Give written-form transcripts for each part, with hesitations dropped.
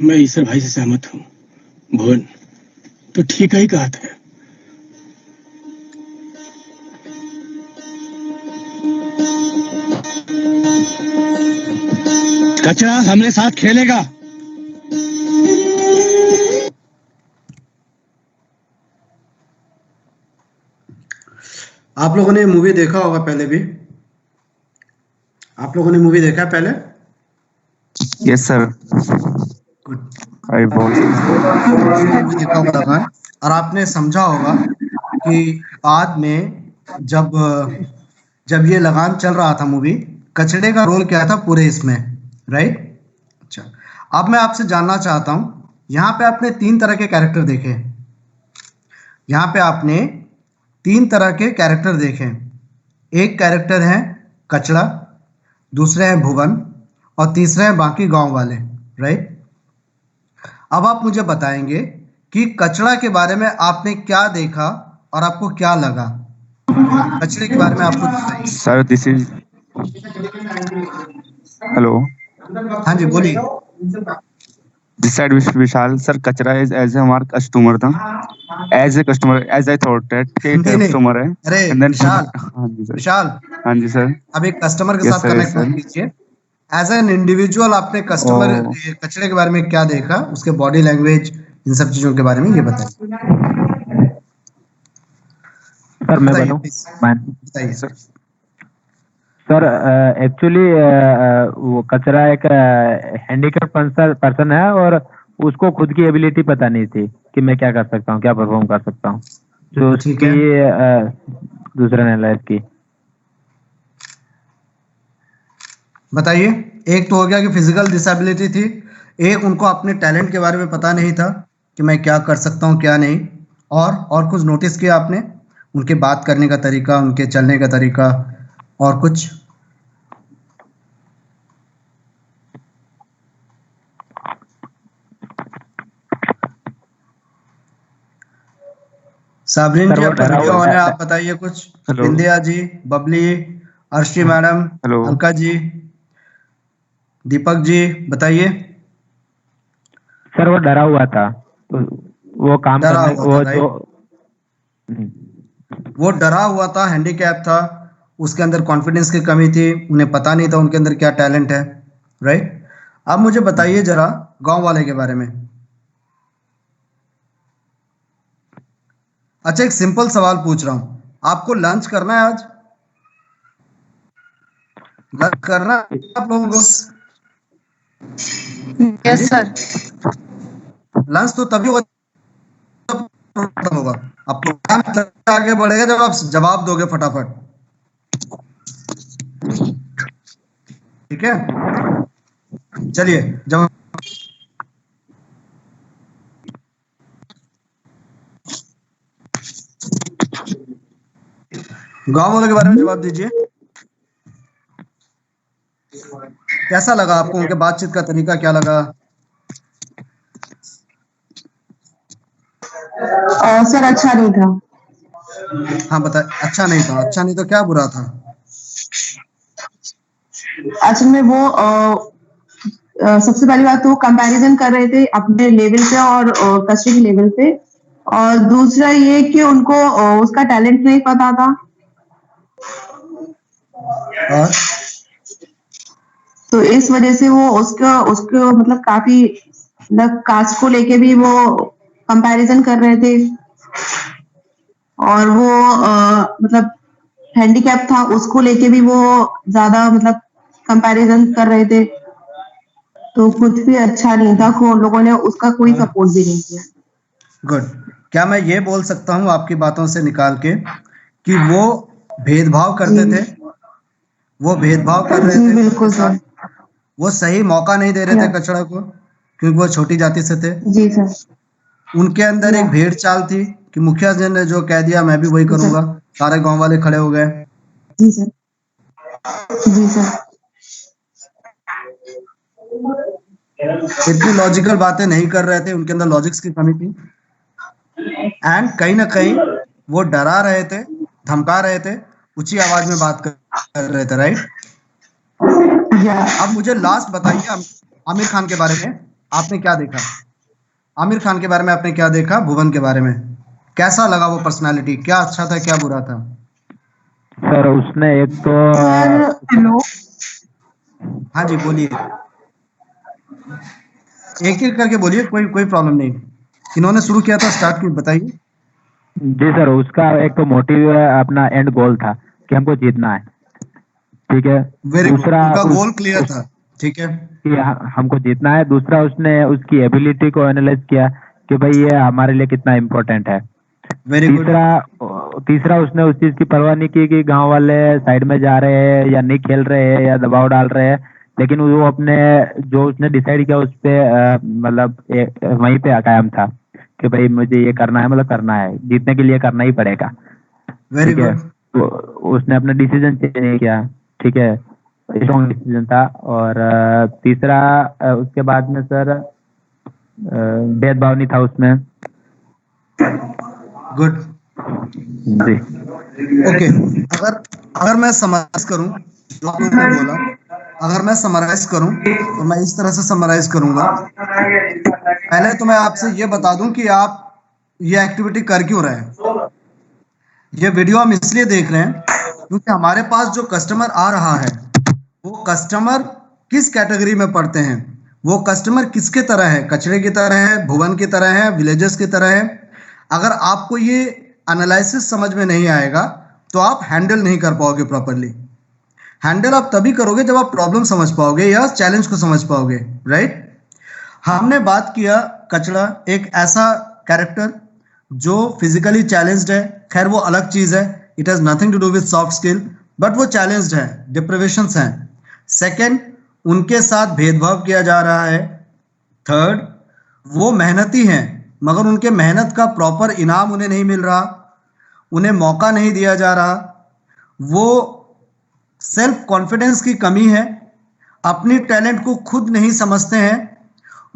मैं ईश्वर भाई से सहमत हूँ। भुवन तो ठीक ही कहा था। कचरा हमने साथ खेलेगा। आप लोगों ने मूवी देखा होगा पहले भी। आप लोगों ने मूवी देखा है पहले? Yes sir. गुड। आई बहुत मूवी देखा होगा लगान, और आपने समझा होगा कि बाद में जब जब ये लगान चल रहा था मूवी, कचड़े का रोल क्या था पूरे इसमें, राइट? अच्छा, अब मैं आपसे जानना चाहता हूँ, यहाँ पे आपने 3 तरह के कैरेक्टर देखे। यहाँ पे आपने 3 तरह के कैरेक्टर देखे। एक कैरेक्टर है कचड़ा, दूसरे हैं भुवन, और तीसरे हैं बाकी गांव वाले, राइट? अब आप मुझे बताएंगे कि कचड़ा के बारे में आपने क्या देखा और आपको क्या लगा। कचड़े के बारे में आप कुछ बताइए। Sir this is hello. हाँ जी, बोलिए। This side Vishal sir. कचरा इज एज हमारा कस्टमर था। As a customer, as I thought that के नहीं, कस्टमर है। अरे एंड देन विशाल, हाँ जी सर। विशाल, हाँ जी सर। अब एक कस्टमर के यस साथ सर, यस कनेक्ट मत सर। कीजिए। एज एन इंडिविजुअल आपने कस्टमर ओ कचड़े के बारे में क्या देखा, उसके बॉडी लैंग्वेज, इन सब चीजों के बारे में ये बताइए। सर मैं बताइए बोलूं? प्लीज, मैं बताइए। सर। सर एक्चुअली वो कचरा एक हैंडीकैप पर्सन है, और उसको खुद की एबिलिटी पता नहीं थी कि मैं क्या कर सकता हूँ, क्या परफॉर्म कर सकता हूँ, जो ठीक उसकी है, दूसरे ने लाइफ की। बताइए। एक तो हो गया कि फिजिकल डिसेबिलिटी थी, एक उनको अपने टैलेंट के बारे में पता नहीं था कि मैं क्या कर सकता हूँ क्या नहीं, और कुछ नोटिस किया आपने? उनके बात करने का तरीका, उनके चलने का तरीका, और कुछ? साबरीन सर जी वो आपका डरा वीडियो हुआ ऑन है, आप बताइए कुछ। हेलो। बिंदिया जी, बबली, अर्शी मैडम, हेलो। अलका जी, दीपक जी, बताइए। सर वो डरा हुआ था, तो वो काम डरा करने हुआ था, वो जो राइट? वो डरा हुआ था, हैंडीकैप था, उसके अंदर कॉन्फिडेंस की कमी थी, उन्हें पता नहीं था उनके अंदर क्या टैलेंट है, राइट? अब मुझे बताइए जरा गांव वाले के बारे में। अच्छा, एक सिंपल सवाल पूछ रहा हूँ, आपको लंच करना है आज? लंच करना है आप लोगों को? हाँ जी, यस सर। लंच तो तभी होगा जब खत्म होगा। अब प्रोग्राम आगे बढ़ेगा जब आप जवाब दोगे फटाफट, ठीक है? चलिए, जब गांव वालों के बारे में जवाब दीजिए। कैसा लगा आपको, उनके बातचीत का तरीका क्या लगा? सर अच्छा नहीं था। हाँ बता, अच्छा नहीं था? अच्छा नहीं तो क्या बुरा था? असल में वो सबसे पहली बात तो कंपैरिजन कर रहे थे अपने लेवल पे और कस्टम लेवल पे, और दूसरा ये कि उनको उसका टैलेंट नहीं पता था, और तो इस वजह से वो उसको उसको मतलब काफी मतलब कास्ट को लेके भी वो कंपैरिजन कर रहे थे, और वो मतलब हैंडीकैप था उसको लेके भी वो ज्यादा मतलब कंपैरिजन कर रहे थे, तो कुछ भी अच्छा नहीं था, लोगों ने उसका कोई सपोर्ट भी नहीं किया। गुड। क्या मैं ये बोल सकता हूँ आपकी बातों से निकाल के कि वो भेदभाव करते थे, वो भेदभाव कर रहे जी थे उनके बिल्कुल साथ, सर। वो सही मौका नहीं दे रहे थे या कचड़ा को, क्योंकि वो छोटी जाति से थे। जी सर। उनके अंदर या एक भेड़ चाल थी कि मुखिया जी ने जो कह दिया मैं भी वही जी सर। करूंगा, सारे गांव वाले खड़े हो गए। जी सर। जी सर। इतनी लॉजिकल बातें नहीं कर रहे थे, उनके अंदर लॉजिक्स की कमी थी, एंड कहीं ना कहीं वो डरा रहे थे, धमका रहे थे, ऊंची आवाज में बात कर रहे थे, राइट? या अब मुझे लास्ट बताइए आमिर खान के बारे में आपने क्या देखा? आमिर खान के बारे में आपने क्या देखा? भुवन के बारे में कैसा लगा वो पर्सनालिटी? क्या अच्छा था, क्या बुरा था? सर उसने एक तो सर हेलो, हाँ जी, बोलिए, एक एक करके बोलिए, कोई कोई प्रॉब्लम नहीं। इन्होंने शुरू किया था, स्टार्ट की बताइए। जी सर, उसका एक तो मोटिव अपना एंड गोल था कि हमको जीतना है, ठीक है। वेरी गुड, दूसरा उनका गोल क्लियर था, ठीक है। कि हमको जीतना है। दूसरा उसने उसकी एबिलिटी को एनालाइज किया कि भाई ये हमारे लिए कितना इम्पोर्टेंट है। वेरी गुड, तीसरा उसने उस चीज की परवाह नहीं की कि गांव वाले साइड में जा रहे हैं या नहीं खेल रहे हैं या दबाव डाल रहे हैं, लेकिन वो अपने जो उसने डिसाइड किया उस पे मतलब वहीं पे कायम था कि भाई मुझे ये करना है, मतलब करना है, जीतने के लिए करना ही पड़ेगा, वेरी ठीक है। गुड, तो उसने अपना डिसीजन चेंज नहीं किया, ठीक है, स्ट्रॉन्ग डिसीजन था। और तीसरा उसके बाद में सर भेदभाव नहीं था उसमें। गुड, जी ओके। अगर अगर मैं समराइज करूं जो आप लोगों ने बोला, अगर मैं समराइज करूं तो मैं इस तरह से समराइज करूंगा। पहले तो मैं आपसे ये बता दूं कि आप ये एक्टिविटी कर क्यों रहे हैं। ये वीडियो हम इसलिए देख रहे हैं क्योंकि हमारे पास जो कस्टमर आ रहा है वो कस्टमर किस कैटेगरी में पढ़ते हैं, वो कस्टमर किसके तरह है, कचरे की तरह है, भुवन की तरह है, विलेजेस की तरह है। अगर आपको ये एनालिसिस समझ में नहीं आएगा तो आप हैंडल नहीं कर पाओगे प्रॉपरली। हैंडल आप तभी करोगे जब आप प्रॉब्लम समझ पाओगे या चैलेंज को समझ पाओगे, राइट। हमने बात किया कचड़ा एक ऐसा कैरेक्टर जो फिजिकली चैलेंज्ड है, खैर वो अलग चीज है, it has nothing to do with soft skill, but वो चैलेंज्ड है, डिप्रिवेशंस हैं। सेकंड, उनके साथ भेदभाव किया जा रहा है। थर्ड, वो मेहनती हैं मगर उनके मेहनत का प्रॉपर इनाम उन्हें नहीं मिल रहा, उन्हें मौका नहीं दिया जा रहा। वो सेल्फ कॉन्फिडेंस की कमी है, अपनी टैलेंट को खुद नहीं समझते हैं,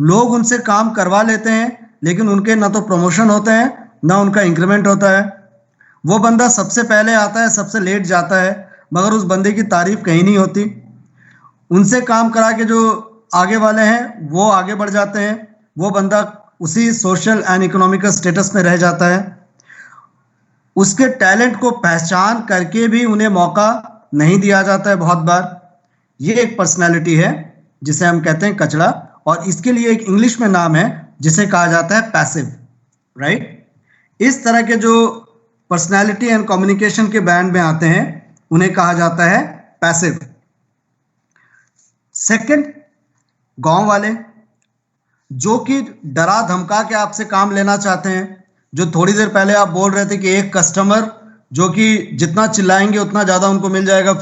लोग उनसे काम करवा लेते हैं लेकिन उनके ना तो प्रमोशन होते हैं ना उनका इंक्रीमेंट होता है। वो बंदा सबसे पहले आता है, सबसे लेट जाता है, मगर उस बंदे की तारीफ कहीं नहीं होती। उनसे काम करा के जो आगे वाले हैं वो आगे बढ़ जाते हैं, वो बंदा उसी सोशल एंड इकोनॉमिकल स्टेटस में रह जाता है। उसके टैलेंट को पहचान करके भी उन्हें मौका नहीं दिया जाता है बहुत बार। ये एक पर्सनालिटी है जिसे हम कहते हैं कचड़ा, और इसके लिए एक इंग्लिश में नाम है जिसे कहा जाता है पैसिव, राइट। इस तरह के जो पर्सनालिटी एंड कम्युनिकेशन के बैंड में आते हैं उन्हें कहा जाता है पैसिव। सेकंड, गांव वाले जो कि डरा धमका के आपसे काम लेना चाहते हैं। जो थोड़ी देर पहले आप बोल रहे थे कि एक कस्टमर जो कि जितना चिल्लाएंगे उतना ज्यादा उनको मिल जाएगा।